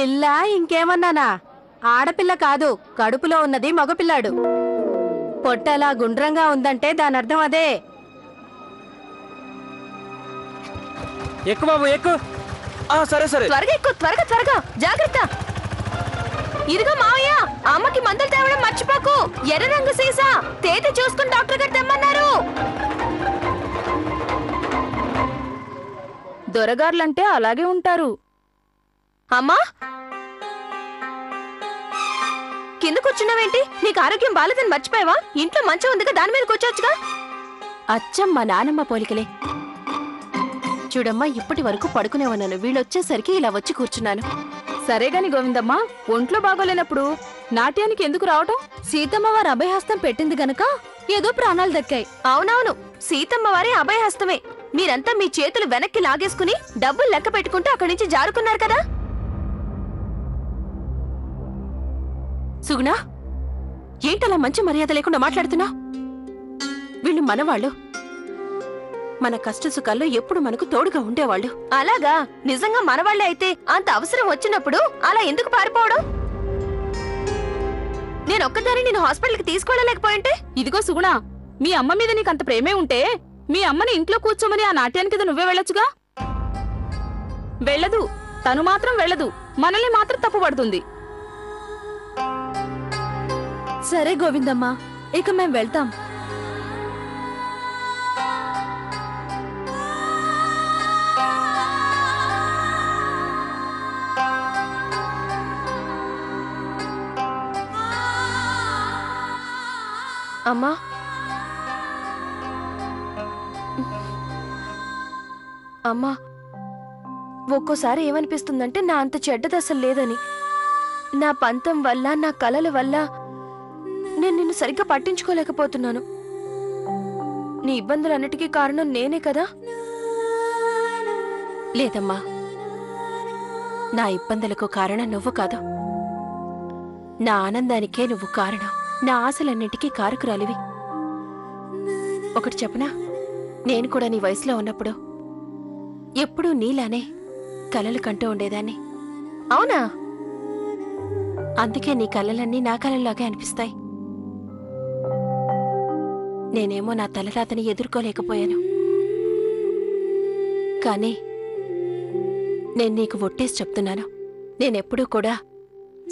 పిల్ల ఇంకేమన్నానా? ఆడపిల్ల కాదు, కడుపులో ఉన్నది మగపిల్లాడు. పొట్టలా గుండ్రంగా ఉందంటే దాని అర్థం అదే. ఎక్కువ బాబు ఎక్కువ. సరే సరే, త్వరగా ఎక్కువ, త్వరగా త్వరగా, జాగ్రత్త. ఇదిగో మావయ్య, అమ్మకి మందులు తేవడం మర్చిపోకు. ఎర్ర రంగు సీసా తేదీ చూసుకుని డాక్టర్ గారు తెమ్మన్నారు. దొరగారులంటే అలాగే ఉంటారు. అమ్మా, కింద కూర్చున్నావేంటి? నీకు ఆరోగ్యం బాలేదని మర్చిపోయావా? ఇంట్లో మంచం ఉందిగా, దాని మీద కూర్చోవచ్చుగా. అచ్చం మా నానమ్మ పోలికలే. చూడమ్మా, ఇప్పటి వరకు పడుకునే ఉన్నాను, వీళ్ళొచ్చేసరికి ఇలా వచ్చి కూర్చున్నాను. సరేగాని గోవిందమ్మ, ఒంట్లో బాగోలేనప్పుడు నాట్యానికి ఎందుకు రావటం? సీతమ్మ వారి అభయహస్తం పెట్టింది గనక ఏదో ప్రాణాలు దక్కాయి. అవునవును, సీతమ్మ వారి అభయహస్తమే. మీరంతా మీ చేతులు వెనక్కి లాగేసుకుని డబ్బులు లెక్క పెట్టుకుంటూ అక్కడి నుంచి జారుకున్నారు కదా. సుగుణ, ఏంటలా మంచి మర్యాద లేకుండా మాట్లాడుతున్నా? వీళ్ళు మనవాళ్ళు, మన కష్ట సుఖాల్లో ఎప్పుడు మనకు తోడుగా ఉండేవాళ్ళు. అలాగా? నిజంగా మనవాళ్లే అయితే అంత అవసరం వచ్చినప్పుడు అలా ఎందుకు పారిపోవడం? నేనొక్కదాన్ని నేను హాస్పిటల్కి తీసుకెళ్ళలేకపోయింటే? ఇదిగో సుగుణ, మీ అమ్మ మీద నీకంత ప్రేమే ఉంటే మీ అమ్మని ఇంట్లో కూర్చోమని ఆ నాట్యానికి నువ్వే వెళ్ళొచ్చుగా. వెళ్ళదు, తను మాత్రం వెళ్ళదు, మనల్ని మాత్రం తప్పుపడుతుంది. సరే గోవిందమ్మ, ఇక మేం వెళ్తాం. అమ్మా, అమ్మా, ఒక్కోసారి ఏమనిపిస్తుందంటే నా అంత చెడ్డదసలు లేదని. నా పంతం వల్ల, నా కలల వల్ల నేను నిన్ను సరిగ్గా పట్టించుకోలేకపోతున్నాను. నీ ఇబ్బందులన్నిటికీ కారణం నేనే కదా? లేదమ్మా, నా ఇబ్బందులకు కారణం నువ్వు కాదు. నా ఆనందానికే నువ్వు కారణం. నా ఆశలన్నింటికీ కారకురాలివి. ఒకటి చెప్పనా, నేను కూడా నీ వయసులో ఉన్నప్పుడు ఎప్పుడూ నీలానే కలలు కంటూ ఉండేదాన్ని. అవునా? అందుకే నీ కలలన్నీ నా కలల్లాగే అనిపిస్తాయి. నేనేమో నా తలరాతని ఎదుర్కోలేకపోయాను. కానీ నేను నీకు ఒట్టేసి చెప్తున్నాను, నేనెప్పుడూ కూడా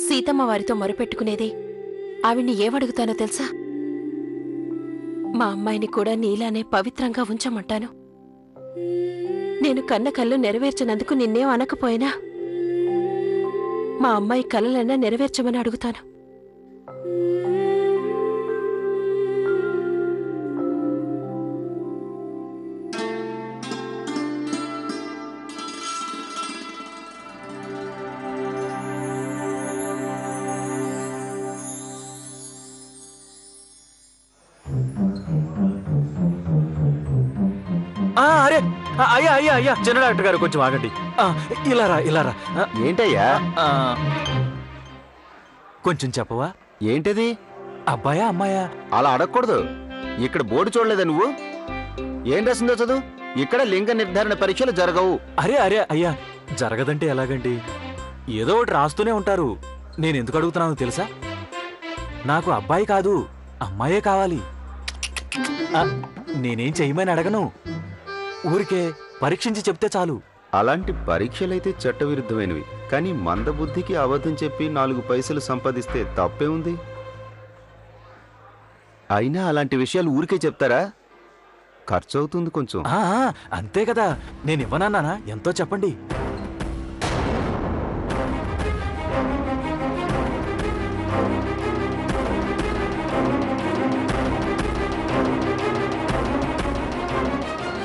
సీతమ్మ వారితో మొరపెట్టుకునేది ఆవిడ్ని ఏమడుగుతానో తెలుసా? మా అమ్మాయిని కూడా నీలానే పవిత్రంగా ఉంచమంటాను. నేను కన్న కళ్ళు నెరవేర్చినందుకు నిన్నేం అనకపోయినా మా అమ్మాయి కలలన్నా నెరవేర్చమని అడుగుతాను. అరే అయ్యా అయ్యా అయ్యా, చిన్న డాక్టర్ గారు కొంచెం ఆగండి. ఇలారా ఇలారా. ఏంటయ్యా? కొంచెం చెప్పవా? ఏంటది? అబ్బాయా అమ్మాయా? అలా అడగకూడదు. ఇక్కడ బోర్డు చూడలేదా నువ్వు? ఏం రాసిందో చదువు. ఇక్కడ లింగ నిర్ధారణ పరీక్షలు జరగవు. అరే అరే అయ్యా, జరగదంటే ఎలాగండి? ఏదో ఒకటి రాస్తూనే ఉంటారు. నేనెందుకు అడుగుతున్నానో తెలుసా? నాకు అబ్బాయి కాదు, అమ్మాయే కావాలి. నేనేం చెయ్యమని అడగను, ఊరికే పరీక్షించి చెప్తే చాలు. అలాంటి పరీక్షలైతే చట్టవిరుద్ధమైనవి. కానీ మందబుద్ధికి అబద్ధం చెప్పి 4 పైసలు సంపాదిస్తే తప్పే ఉంది. అయినా అలాంటి విషయాలు ఊరికే చెప్తారా? ఖర్చు అవుతుంది కొంచెం. అంతే కదా, నేను ఇవ్వనన్నానా? ఎంతో చెప్పండి.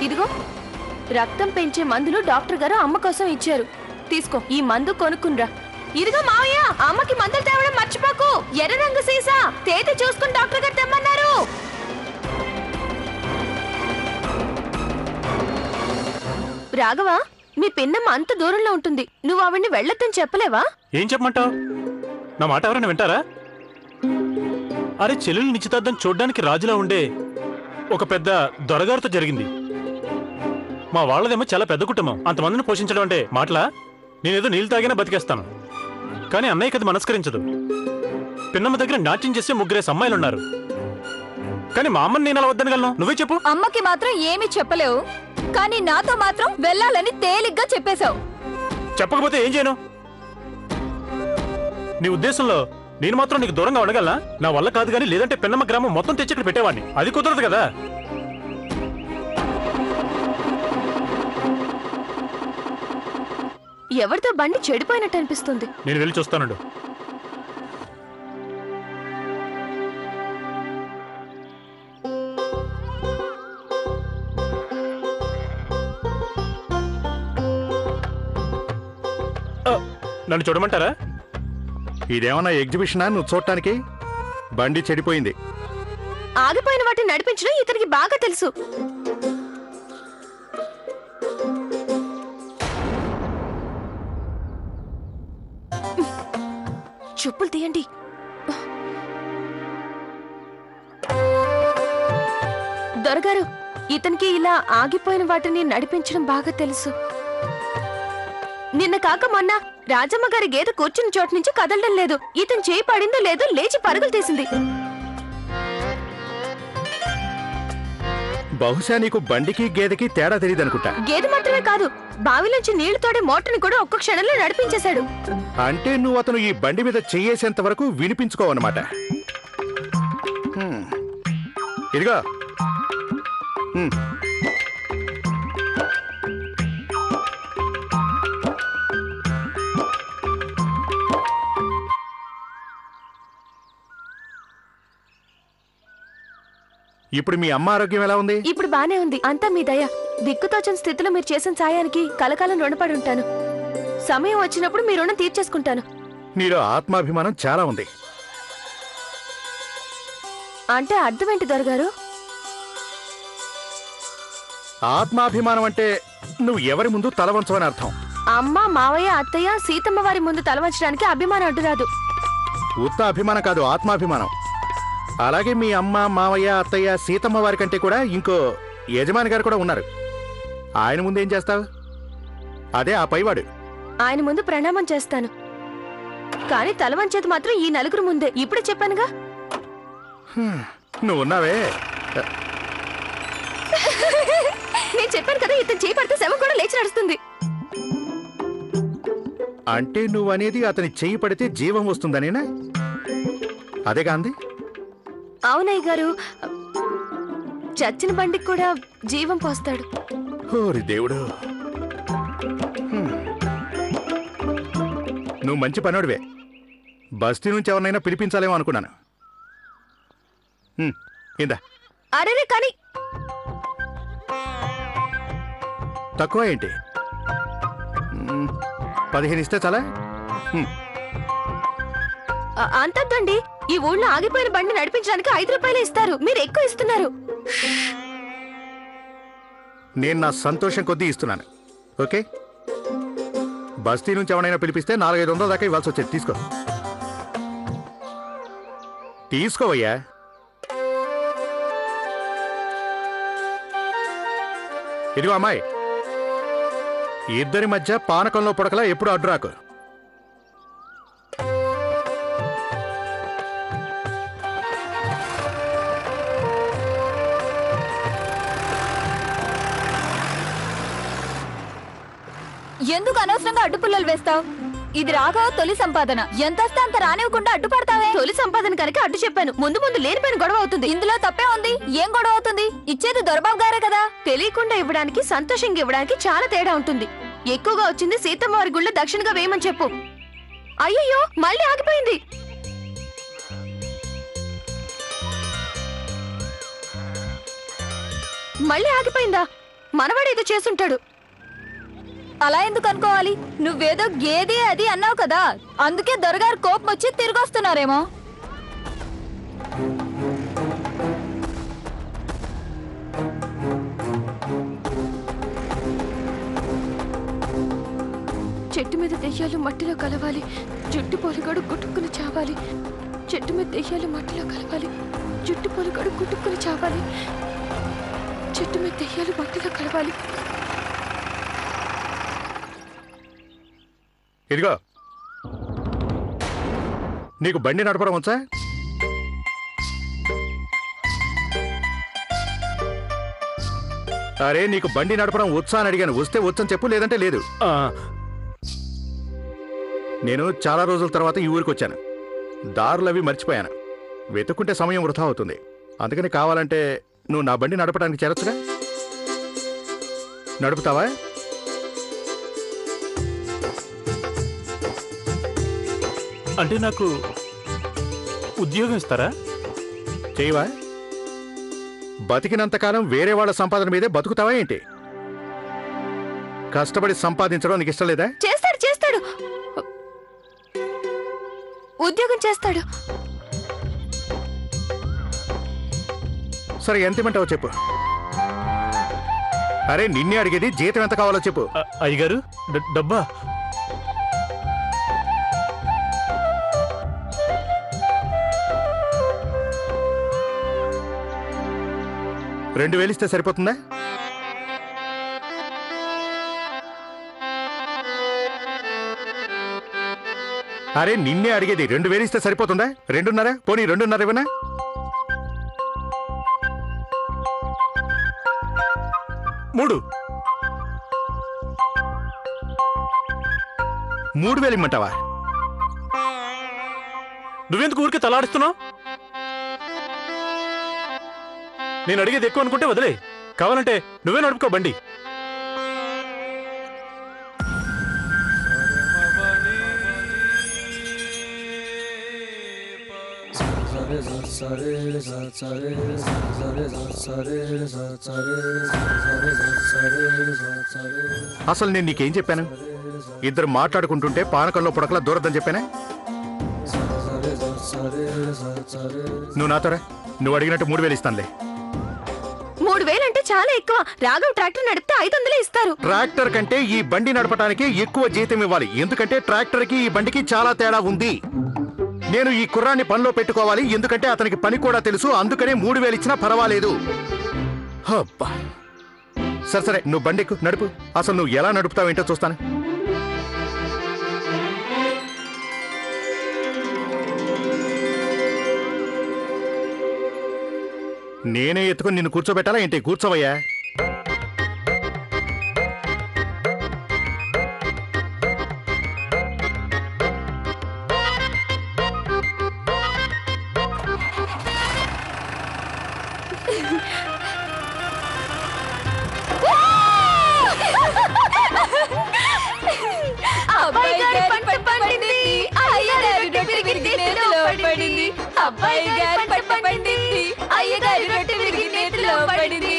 ఇదిగో, రక్తం పెంచే మందులు డాక్టర్ గారు అమ్మ కోసం ఇచ్చారు. తీసుకో, ఈ మందు కొనుక్కునిరా. ఇదిగో మావయ్య, అమ్మకి మందులు తేవడం మర్చిపోకు. ఎర్ర రంగు సీసా తేదీ చూసుకుని డాక్టర్ గారు తెమ్మన్నారు. రాఘవ, మీ పిన్నమ్మ అంత దూరంలో ఉంటుంది, నువ్వు ఆవిడ్ని వెళ్ళొద్దని చెప్పలేవా? ఏం చెప్పమంటావు? నా మాట ఎవరైనా వింటారా? అరే, చెల్లెలు నిశ్చితార్థం చూడ్డానికి రాజులా ఉండే ఒక పెద్ద దొరగారితో జరిగింది. మా వాళ్ళదేమో చాలా పెద్ద కుటుంబం. అంతమందిని పోషించడం అంటే మాటలా? నేనేదో నీళ్ళు తాగినా బతికేస్తాను. కానీ అన్నయ్యకి అది మనస్కరించదు. పిన్నమ్మ దగ్గర నాట్యం చేసే 3 అమ్మాయిలున్నారు. కానీ మా అమ్మని నేను అలా వద్దనగలను? నువ్వే చెప్పు. అమ్మకి మాత్రం ఏమీ చెప్పలేవు, కానీ నాతో మాత్రం వెళ్ళాలని తేలిగ్గా చెప్పేశావు. చెప్పకపోతే ఏం చేయను? నీ ఉద్దేశంలో నేను మాత్రం నీకు దూరంగా ఉండగలనా? నా వల్ల కాదు, కానీ లేదంటే పిన్నమ్మ గ్రామం మొత్తం తెచ్చి ఇక్కడ పెట్టేవాడిని. అది కుదరదు కదా. ఎవరితో బండి చెడిపోయినట్టు అనిపిస్తుంది. నేను వెళ్ళి చూస్తానండు. నన్ను చూడమంటారా? ఇదేమన్నా ఎగ్జిబిషనా నువ్వు చూడటానికి? బండి చెడిపోయింది. ఆగిపోయిన వాటిని నడిపించడం ఇతనికి బాగా తెలుసు. చెప్పులు తీయండి. దొరగారు, ఇతనికి ఇలా ఆగిపోయిన వాటిని నడిపించడం బాగా తెలుసు. నిన్న కాక మొన్న రాజమ్మ గారి గేదె కూర్చున్న చోటు నుంచి కదలడం లేదు. ఇతను చేయి పడిందో లేదో లేచి పరుగులు తీసింది. బహుశా నీకు బండికి గేదెకి తేడా తెలియదు అనుకుంటా. గేదె మాత్రమే కాదు, బావిలోంచి నీళ్లు తోడే మోటార్ని కూడా ఒక్క క్షణంలో నడిపించేశాడు. అంటే నువ్వు అతను ఈ బండి మీద చెయ్యేసేంత వరకు వినిపించుకోవన్నమాట. ఇదిగో ఇప్పుడు మీ అమ్మ ఆరోగ్యం ఎలా ఉంది? ఇప్పుడు బానే ఉంది. అంతా మీ దయ. దిక్కుతోచని స్థితిలో మీరు చేసిన సాయానికి కలకాలం రుణపడి ఉంటాను. సమయం వచ్చినప్పుడు మీ రుణం తీర్చేసుకుంటాను. నీలో ఆత్మాభిమానం చాలా ఉంది. అంటే అర్థం ఏంటి దొరగారు? ఆత్మాభిమానం అంటే నువ్వు ఎవరి ముందు తల వంచవని అర్థం. అమ్మ, మావయ్య, అత్తయ్య, సీతమ్మ వారి ముందు తలవంచడానికి అభిమానం అడ్డురాదు. ఉత్త అభిమానం కాదు, ఆత్మాభిమానం. అలాగే మీ అమ్మ, మావయ్య, అత్తయ్య, సీతమ్మ వారి కంటే కూడా ఇంకో యజమాని గారు కూడా ఉన్నారు. ఆయన ముందు ఏం చేస్తావు? అదే ఆ పైవాడు. ఆయన ముందు ప్రణామం చేస్తాను, కానీ తలవంచేది మాత్రం ఈ నలుగురు ముందే. ఇప్పుడు చెప్పానుగా. నువ్వు ఉన్నావే. నేను చెప్పాను కదా, ఇతను చేయి పడితే శవం కూడా లేచి నడుస్తుంది. అంటే నువ్వు అనేది అతని చెయ్యి పడితే జీవం వస్తుందనేనా? అదే గాంధీ. అవునయ్య గారు, చచ్చిన బండికి కూడా జీవం పోస్తాడు. ఓరి దేవుడు, నువ్వు మంచి పనోడివే. బస్తీ నుంచి ఎవరినైనా పిలిపించాలేమో అనుకున్నాను. ఇందా. అరే కానీ తక్కువ ఏంటి? 15 ఇస్తే చాలా. అంతద్దండి, ఈ ఊళ్ళో ఆగిపోయిన బండి నడిపించడానికి 5 రూపాయలు ఇస్తారు. మీరు ఎక్కువ ఇస్తున్నారు. నేను నా సంతోషం కొద్దీ ఇస్తున్నాను. ఓకే, బస్తీ నుంచి ఎవరైనా పిలిపిస్తే 400-500 దాకా ఇవ్వాల్సి వచ్చేది. తీసుకో, తీసుకోవయ్యా. ఇదిగో అమ్మాయి, ఇద్దరి మధ్య పానకంలో పుడకలా ఎప్పుడు అడ్డురాకు. ఎందుకు అనవసరంగా అడ్డుపుల్లలు వేస్తావు? ఇది రాఘవ తొలి సంపాదన. ఎంత వస్తే అంత రానివ్వకుండా అడ్డుపడతావే. తొలి సంపాదన కనుక అడ్డు చెప్పాను. ముందు ముందు లేనిపోయిన గొడవ అవుతుంది. ఇందులో తప్పే ఉంది. ఏం గొడవ అవుతుంది? ఇచ్చేది దొరబాబు గారే కదా. తెలియకుండా ఇవ్వడానికి, సంతోషంగా ఇవ్వడానికి చాలా తేడా ఉంటుంది. ఎక్కువగా వచ్చింది సీతమ్మ వారి గుళ్ళో దక్షిణగా వేయమని చెప్పు. అయ్యయ్యో, మళ్ళీ ఆగిపోయింది. మళ్ళీ ఆగిపోయిందా? మనవాడు ఏదో చేసుంటాడు. అలా ఎందుకు అనుకోవాలి? నువ్వేదో గేది అది అన్నావు కదా, అందుకే దొరగారు కోపం వచ్చి తిరిగొస్తున్నారేమో. చెట్టు మీద దెయ్యాలు మట్టిలో కలవాలి, జుట్టు పోలిగాడు గుట్టుకుని చావాలి. చెట్టు మీద దెయ్యాలు మట్టిలో కలవాలి, జుట్టు పోలిగాడు గుట్టుకుని చావాలి. చెట్టు మీద దెయ్యాలు మట్టిలో కలవాలి. ఇదిగో, నీకు బండి నడపడం వచ్చా? అరే నీకు బండి నడపడం వచ్చా అని అడిగాను. వస్తే వచ్చని చెప్పు, లేదంటే లేదు. నేను చాలా రోజుల తర్వాత ఈ ఊరికి వచ్చాను. దారులవి మర్చిపోయాను. వెతుక్కుంటే సమయం వృధా అవుతుంది. అందుకని కావాలంటే నువ్వు నా బండి నడపడానికి చేరొచ్చుగా? నడుపుతావా? అంటే నాకు ఉద్యోగం ఇస్తారా? చేయవా? బతికినంతకాలం వేరే వాళ్ళ సంపాదన మీదే బతుకుతావా ఏంటి? కష్టపడి సంపాదించడం నీకు ఇష్టం లేదా? చేస్తాడు చేస్తాడు, ఉద్యోగం చేస్తాడు. సరే ఎంత ఇమ్మంటావో చెప్పు. అరే నిన్నే అడిగేది, జీతం ఎంత కావాలో చెప్పు. అయ్యగారు డబ్బా 2000 ఇస్తే సరిపోతుందా? అరే నిన్నే అడిగేది, 2000 ఇస్తే సరిపోతుందా? 2.5? పోనీ 2.5 ఇవ్వనా? 3000 ఇమ్మంటావా? నువ్వెందుకు ఊరికే తలాడుస్తున్నావు? నేను అడిగేది ఎక్కువ అనుకుంటే వదిలే, కావాలంటే నువ్వే నడుపుకో బండి. అసలు నేను నీకేం చెప్పాను? ఇద్దరు మాట్లాడుకుంటుంటే పానకంలో పుడకలా దూరద్దని చెప్పానే? నువ్వు నాతోరా, నువ్వు అడిగినట్టు 3000 ఇస్తానులే. 3000 అంటే చాలా ఎక్కువ. రాఘవ్ ట్రాక్టర్ నడిపితే 500 ఇస్తారు. ట్రాక్టర్ కంటే ఈ బండి నడపడానికి ఎక్కువ జీతం ఇవ్వాలి. ఎందుకంటే ట్రాక్టర్కి ఈ బండికి చాలా తేడా ఉంది. నేను ఈ కుర్రాన్ని పనిలో పెట్టుకోవాలి, ఎందుకంటే అతనికి పని కూడా తెలుసు. అందుకనే 3000 ఇచ్చినా పర్వాలేదు. సరే సరే, నువ్వు బండికు నడుపు. అసలు నువ్వు ఎలా నడుపుతావేంటో చూస్తాను. నేనే ఎత్తుకుని నిన్ను కూర్చోబెట్టాలా ఏంటి? కూర్చోవయ్యా. అబ్బాయి గారి పంట పండింది, అయ్యగారి రొట్టె విరిగి నేతిలో పడింది. అబ్బాయి గారి పంట పండింది, అయ్యగారి రొట్టె విరిగి నేతిలో పడింది.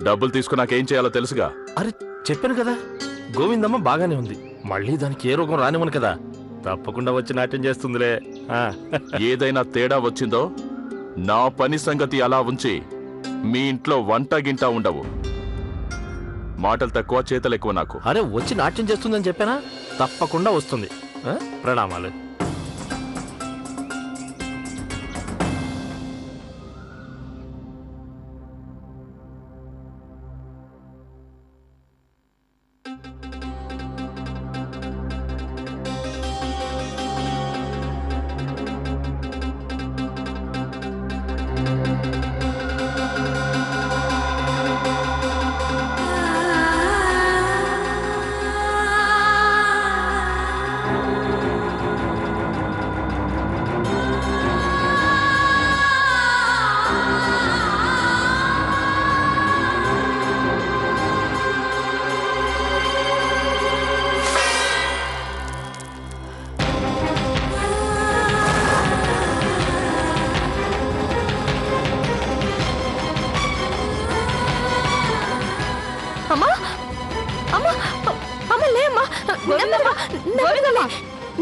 డబ్బులు తీసుకున్నాకేం చేయాలో తెలుసుగా? అరే చెప్పాను కదా, గోవిందమ్మ బాగానే ఉంది. మళ్ళీ దానికి ఏ రోగం రానివ్వను కదా. తప్పకుండా వచ్చి నాట్యం చేస్తుందిలే. ఏదైనా తేడా వచ్చిందో నా పని సంగతి అలా ఉంచి మీ ఇంట్లో వంట గింట ఉండవు. మాటలు తక్కువ, చేతలు ఎక్కువ నాకు. అరే వచ్చి నాట్యం చేస్తుందని చెప్పానా? తప్పకుండా వస్తుంది. ప్రణామాలు.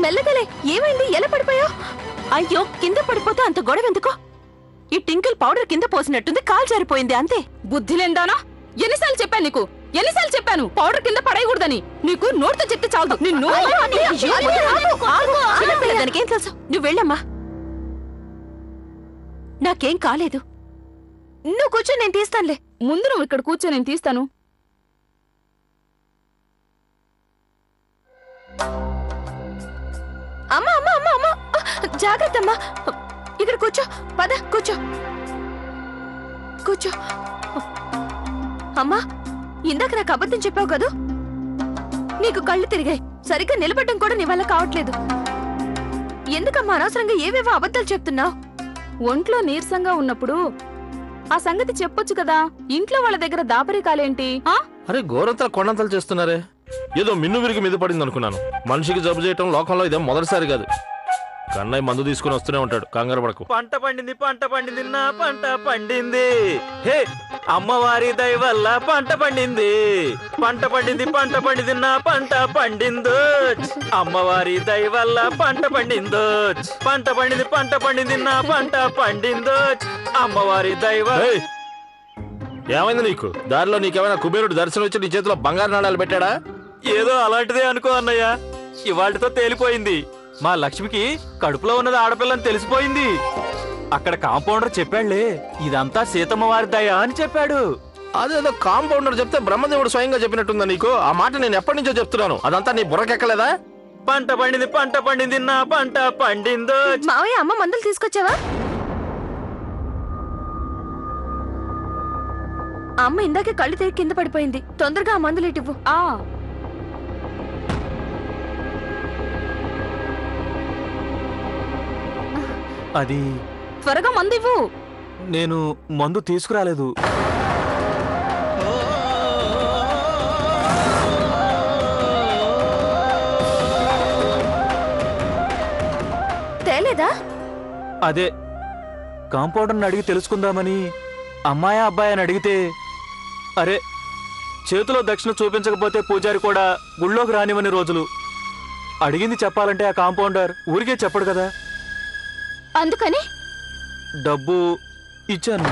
మెల్లగలే, ఏమైంది? ఎలా పడిపోయావు? అయ్యో, కింద పడిపోతే అంత గొడవ ఎందుకో? ఈ టింకిల్ పౌడర్ కింద పోసినట్టుంది, కాలు జారిపోయింది అంతే. బుద్ధి లేదానా? ఎన్నిసార్లు చెప్పాను నీకు? ఎన్నిసార్లు చెప్పాను పౌడర్ కింద పడేయకూడదని? నీకు నోటితో చెప్తే చాలు. నిన్ను దానికేం తెలుసు? నువ్వు వెళ్ళమ్మా. నాకేం కాలేదు. నువ్వు కూర్చో, నేను తీస్తానులే. ముందు నువ్వు ఇక్కడ కూర్చో, నేను తీస్తాను. జాగ్రత్త అమ్మా. ఇక్కడ కూర్చో, పద కూర్చో కూర్చో. అమ్మా, ఇందాక నాకు అబద్ధం చెప్పావు కదూ, నీకు కళ్ళు తిరిగాయి, సరిగ్గా నిలబడడం కూడా నీ వల్ల కావట్లేదు. ఎందుకమ్మా అనవసరంగా ఏవేవో అబద్ధాలు చెప్తున్నావు? ఒంట్లో నీరసంగా ఉన్నప్పుడు ఆ సంగతి చెప్పొచ్చు కదా. ఇంట్లో వాళ్ళ దగ్గర దాపరికాలేంటి? అరే గోరంతలు కొండంతలు చేస్తున్నారే. ఏదో మిన్ను విరిగి మీద పడింది అనుకున్నాను. మనిషికి జబ్బు చేయటం లోకంలో ఇదేం మొదటిసారి కాదు. కన్నయ్య మందు తీసుకుని వస్తూనే ఉంటాడు, కంగారు పడకు. పంట పండింది నా పంట పండింది. హే, అమ్మవారి దయ వల్ల పంట పండింది. పంట పండింది నా పంట పండిందో. అమ్మవారి దయ వల్ల పంట పండిందో. పంట పండింది నా పంట పండిందో. అమ్మవారి దయ వల్ల. ఏమైంది నీకు? దారిలో నీకేమైనా కుబేరుడు దర్శనం వచ్చి నీ చేతిలో బంగారు నాణాలు పెట్టాడా? ఏదో అలాంటిదే అనుకో అన్నయ్య. ఇవాళతో తేలిపోయింది. మా లక్ష్మికి కడుపులో ఉన్నది ఆడపిల్లని తెలిసిపోయింది. అక్కడ కాంపౌండర్ చెప్పాడులే, ఇదంతా సీతమ్మ వారి దయ అని చెప్పాడు. అదేదో కాంపౌండర్ చెప్తే బ్రహ్మదేవుడు స్వయంగా చెప్పినట్టుందా నీకు? ఆ మాట నేను ఎప్పటి నుంచో చెప్తున్నాను. అదంతా నీ బుర్రకెక్కలేదా? పంట పండింది నా పంట పండిందో. మావయ్య, అమ్మ మందులు తీసుకొచ్చావా? అమ్మ ఇందాకే కళ్ళు తిరిగి కింద పడిపోయింది. తొందరగా ఆ మందులు ఇటువు. అది త్వరగా మందు ఇవ్వు. నేను మందు తీసుకురాలేదు. తేలేదా? అదే కాంపౌండర్ని అడిగి తెలుసుకుందామని. అమ్మాయా అబ్బాయి అని అడిగితే, అరే చేతిలో దక్షిణ చూపించకపోతే పూజారి కూడా గుళ్ళోకి రానివని రోజులు. అడిగింది చెప్పాలంటే ఆ కాంపౌండర్ ఊరికే చెప్పడు కదా. అందుకని డబ్బు ఇచ్చాను.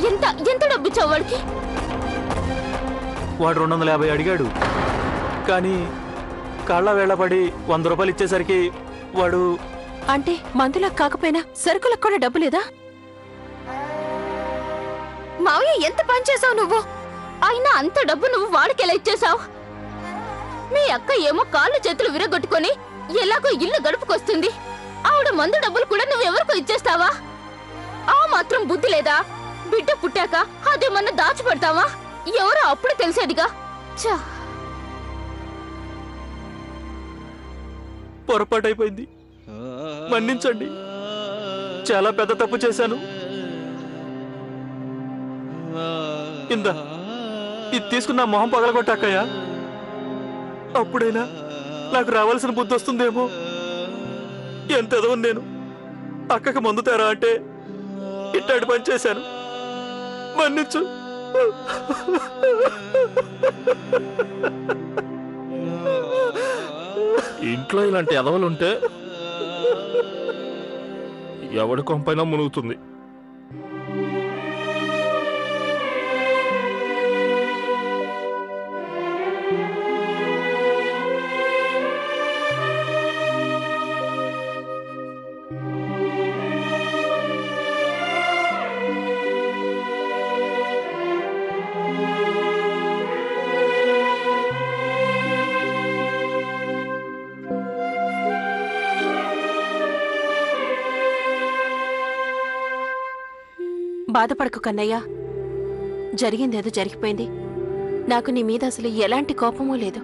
ఎంత ఎంత డబ్బు ఇచ్చావు వాడికి? వాడు 250 అడిగాడు. కానీ కాళ్ళ వేళపడి 100 రూపాయలు ఇచ్చేసరికి వాడు. అంటే మందులకు కాకపోయినా సరుకులకు కూడా డబ్బు లేదా? మావయ్య, ఎంత పని చేసావు నువ్వు? అయినా అంత డబ్బు నువ్వు వాడికి ఎలా ఇచ్చేసావు? మీ అక్క ఏమో కాళ్ళు చేతులు విరగొట్టుకొని ఎలాగో ఇల్లు గడుపుకొస్తుంది. ఆవిడ మందు డబ్బులు కూడా నువ్వెవరికో ఇచ్చేస్తావా? ఆ మాత్రం బుద్ధి లేదా? బిడ్డ పుట్టాక అదేమన్నా దాచిపెడతావా? ఎవరో అప్పుడు తెలిసేదిగా. పొరపాటైపోయింది, మన్నించండి. చాలా పెద్ద తప్పు చేశాను. ఇందా, ఇది తీసుకున్న మొహం పగలగొట్టాకయ్యా. అప్పుడైనా నాకు రావాల్సిన బుద్ధి వస్తుందేమో. ఎంత ఎదవను నేను. అక్కకి మందు తేరా అంటే ఇట్టాడి పని చేశాను. మన్నించు. ఇంట్లో ఇలాంటి ఎదవలుంటే ఎవడి కొంపైనా మునుగుతుంది. బాధపడకు కన్నయ్య, జరిగిందేదో జరిగిపోయింది. నాకు నీ మీద అసలు ఎలాంటి కోపమూ లేదు.